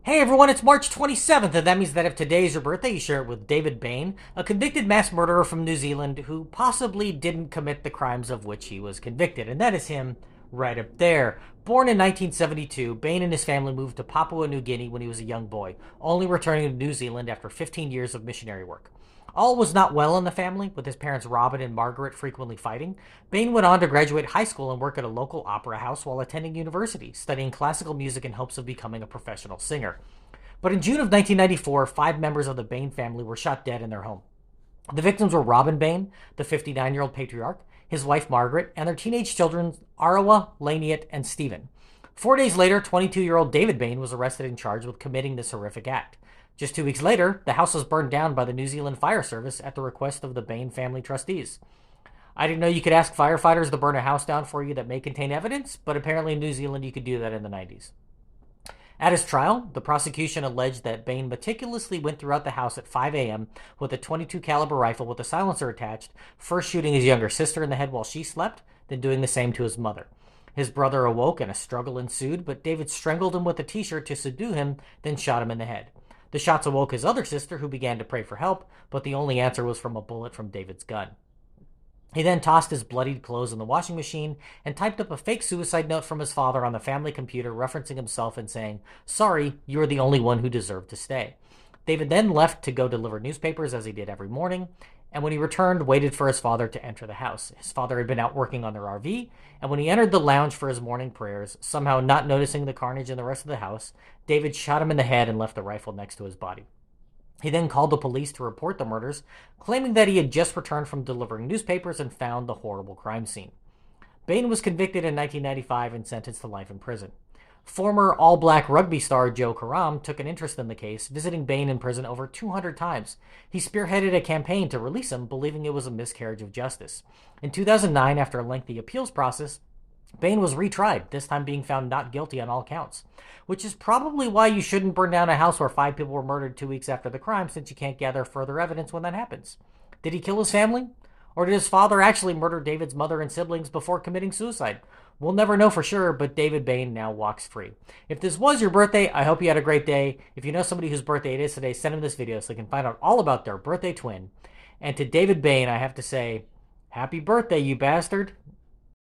Hey everyone, it's March 27th, and that means that if today is your birthday, you share it with David Bain, a convicted mass murderer from New Zealand who possibly didn't commit the crimes of which he was convicted. And that is him right up there. Born in 1972, Bain and his family moved to Papua New Guinea when he was a young boy, only returning to New Zealand after 15 years of missionary work. All was not well in the family, with his parents Robin and Margaret frequently fighting. Bain went on to graduate high school and work at a local opera house while attending university, studying classical music in hopes of becoming a professional singer. But in June of 1994, 5 members of the Bain family were shot dead in their home. The victims were Robin Bain, the 59-year-old patriarch, his wife Margaret, and their teenage children Arawa, Laniet, and Stephen. 4 days later, 22-year-old David Bain was arrested and charged with committing this horrific act. Just 2 weeks later, the house was burned down by the New Zealand Fire Service at the request of the Bain family trustees. I didn't know you could ask firefighters to burn a house down for you that may contain evidence, but apparently in New Zealand you could do that in the 90s. At his trial, the prosecution alleged that Bain meticulously went throughout the house at 5 a.m. with a .22 caliber rifle with a silencer attached, first shooting his younger sister in the head while she slept, then doing the same to his mother. His brother awoke and a struggle ensued, but David strangled him with a t-shirt to subdue him, then shot him in the head. The shots awoke his other sister, who began to pray for help, but the only answer was from a bullet from David's gun. He then tossed his bloodied clothes in the washing machine and typed up a fake suicide note from his father on the family computer, referencing himself and saying, "Sorry, you are the only one who deserved to stay." David then left to go deliver newspapers, as he did every morning, and when he returned, waited for his father to enter the house. His father had been out working on their RV, and when he entered the lounge for his morning prayers, somehow not noticing the carnage in the rest of the house, David shot him in the head and left the rifle next to his body. He then called the police to report the murders, claiming that he had just returned from delivering newspapers and found the horrible crime scene. Bain was convicted in 1995 and sentenced to life in prison. Former all-black rugby star Joe Karam took an interest in the case, visiting Bain in prison over 200 times. He spearheaded a campaign to release him, believing it was a miscarriage of justice. In 2009, after a lengthy appeals process, Bain was retried, this time being found not guilty on all counts, which is probably why you shouldn't burn down a house where 5 people were murdered 2 weeks after the crime, since you can't gather further evidence when that happens. Did he kill his family? Or did his father actually murder David's mother and siblings before committing suicide? We'll never know for sure, but David Bain now walks free. If this was your birthday, I hope you had a great day. If you know somebody whose birthday it is today, send them this video so they can find out all about their birthday twin. And to David Bain, I have to say, happy birthday, you bastard.